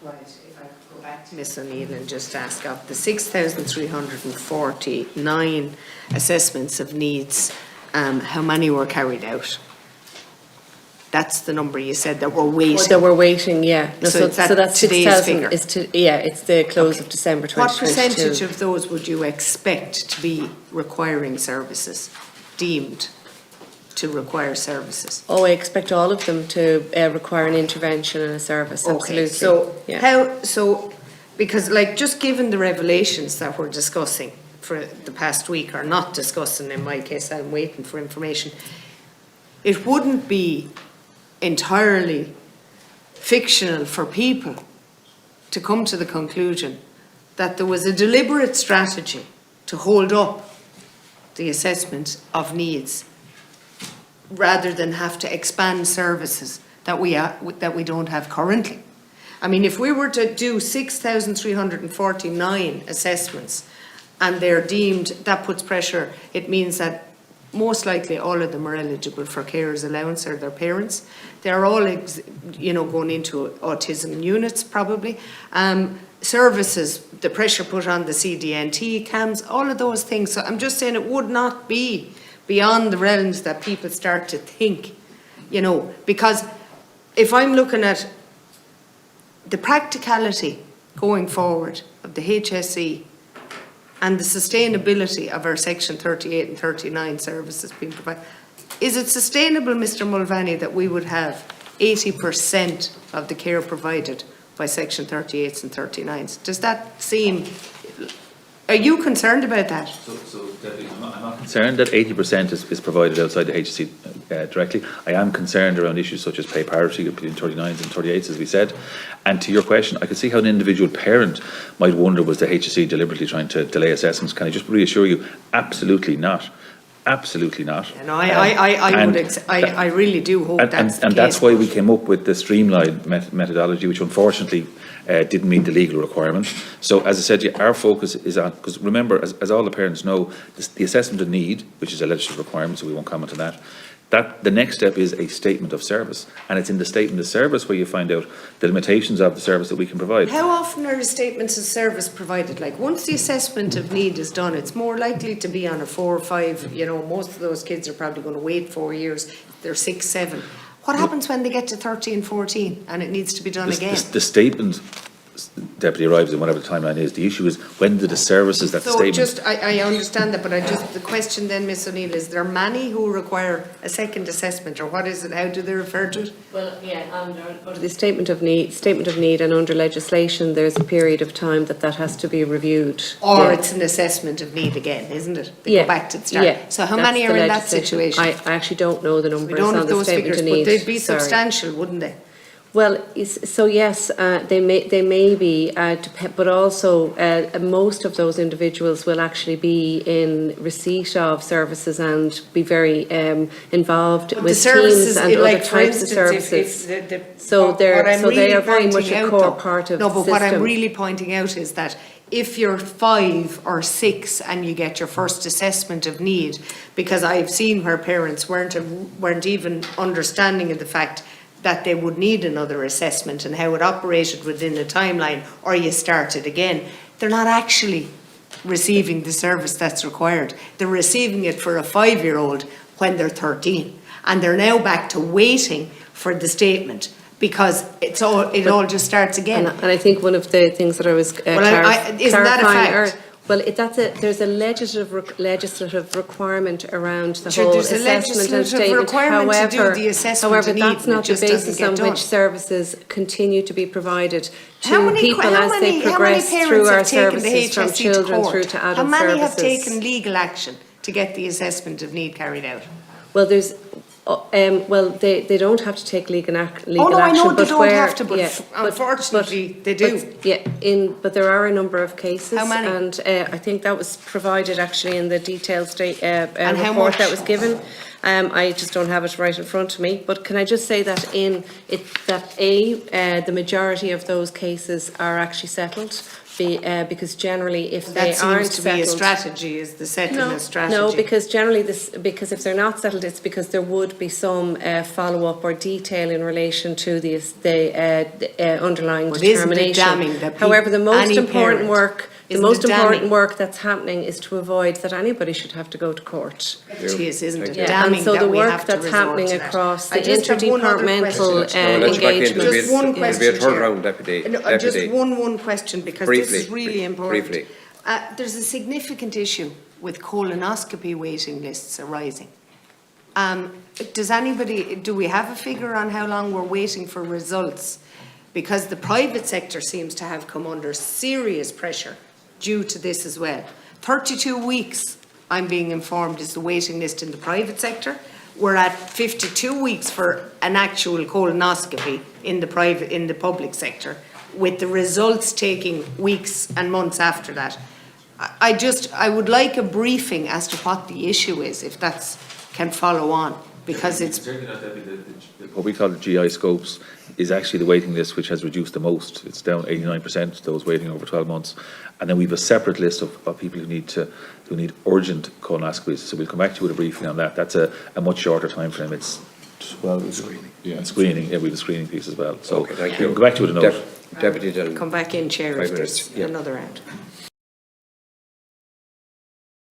Right, if I could go back to Miss O'Neill and just ask, of the 6,349 assessments of needs, how many were carried out? That's the number you said that were waiting. That we're waiting, yeah. No, So that's today's 6,000 figure? it's the close of December 2022. What percentage of those would you expect to be requiring services, deemed to require services? Oh, I expect all of them to require an intervention and a service, absolutely. Okay, so yeah. because like just given the revelations that we're discussing for the past week, or not discussing in my case, I'm waiting for information, it wouldn't be entirely fictional for people to come to the conclusion that there was a deliberate strategy to hold up the assessment of needs rather than have to expand services that we don't have currently. I mean, if we were to do 6,349 assessments and they're deemed, that puts pressure, it means that most likely all of them are eligible for carers allowance, or their parents. They're all, going into autism units probably. Services, the pressure put on the CDNT, CAMS, all of those things. So I'm just saying it would not be beyond the realms that people start to think, because if I'm looking at the practicality going forward of the HSE and the sustainability of our Section 38 and 39 services being provided, is it sustainable, Mr. Mulvaney, that we would have 80% of the care provided by Section 38s and 39s? Does that seem... Are you concerned about that? So Deputy, I'm not concerned that 80% is provided outside the HSE directly. I am concerned around issues such as pay parity between 39s and 38s, as we said. And to your question, I can see how an individual parent might wonder, was the HSE deliberately trying to delay assessments? Can I just reassure you, absolutely not. Absolutely not. No, I really do hope that's the case. And that's why we came up with the streamlined methodology, which unfortunately didn't meet the legal requirements. So as I said, our focus is on, because remember, as all the parents know, the assessment of need, which is a legislative requirement, so we won't comment on that, the next step is a statement of service, and it's in the statement of service where you find out the limitations of the service that we can provide. How often are statements of service provided? Like, once the assessment of need is done, it's more likely to be on a 4 or 5, most of those kids are probably going to wait 4 years, they're 6, 7. What happens when they get to 13, 14 and it needs to be done again? The statement, Deputy, arrives in whatever the timeline is. The issue is, when do the services that the statement... I understand that, but the question then, Miss O'Neill, is there many who require a second assessment, or what is it? How do they refer to it? Well, yeah, under the statement of need, and under legislation, there's a period of time that has to be reviewed. Or it's an assessment of need again, isn't it? They go back to the start. Yeah, so how many are in that situation? I actually don't know the numbers. We don't on have the those statement figures, of need. but they'd be substantial, wouldn't they? Well, so yes, they may be, but also most of those individuals will actually be in receipt of services and be very involved with teams and other types of services. So they are very much a core part of the system. No, but what I'm really pointing out is that if you're 5 or 6 and you get your first assessment of need, because I've seen where parents weren't even understanding of the fact that they would need another assessment and how it operated within the timeline, or you start it again, they're not actually receiving the service that's required. They're receiving it for a 5-year-old when they're 13, and they're now back to waiting for the statement, because it all just starts again. And I think one of the things that I was clarifying, isn't that a fact? There's a legislative requirement around the whole assessment and statement. However, that's not the basis on which services continue to be provided to people as they progress through our services, from children through to adult services. How many have taken legal action to get the assessment of need carried out? Well, they don't have to take legal action. I know they don't have to, but unfortunately they do. But there are a number of cases. How many? And I think that was provided actually in the detailed report that was given. I just don't have it right in front of me. But can I just say that the majority of those cases are actually settled, because generally if they That aren't seems to be a settled, strategy, is the settlement strategy. no, because generally because if they're not settled, it's because there would be some follow-up or detail in relation to the underlying But isn't it determination. damning that However, the most any important parent- work, isn't it damning? that's happening is to avoid that anybody should have to go to court. It is, isn't it? Yeah, Damning and so that the we work have to that's resort happening to that. across I the just have one other interdepartmental question. No, let's back into engagement. Just one It'll be a question, third Chair. round, Deputy. No, just one question, because this is really important. Briefly. There's a significant issue with colonoscopy waiting lists arising. Do we have a figure on how long we're waiting for results? Because the private sector seems to have come under serious pressure due to this as well. 32 weeks, I'm being informed, is the waiting list in the private sector. We're at 52 weeks for an actual colonoscopy in the public sector, with the results taking weeks and months after that. I would like a briefing as to what the issue is, if that's can follow on, because it's. What we call the GI scopes is actually the waiting list which has reduced the most. It's down 89%, those waiting over 12 months. And then we have a separate list of people who need urgent colonoscopies. So we'll come back to you with a briefing on that. That's a much shorter time frame. It's 12 screening. Yeah, screening. Yeah, we have a screening piece as well. So Okay, thank we'll you. come back to you with a note. Deputy Dillon. Come back in, Chair, if 5 minutes, there's yeah. another round.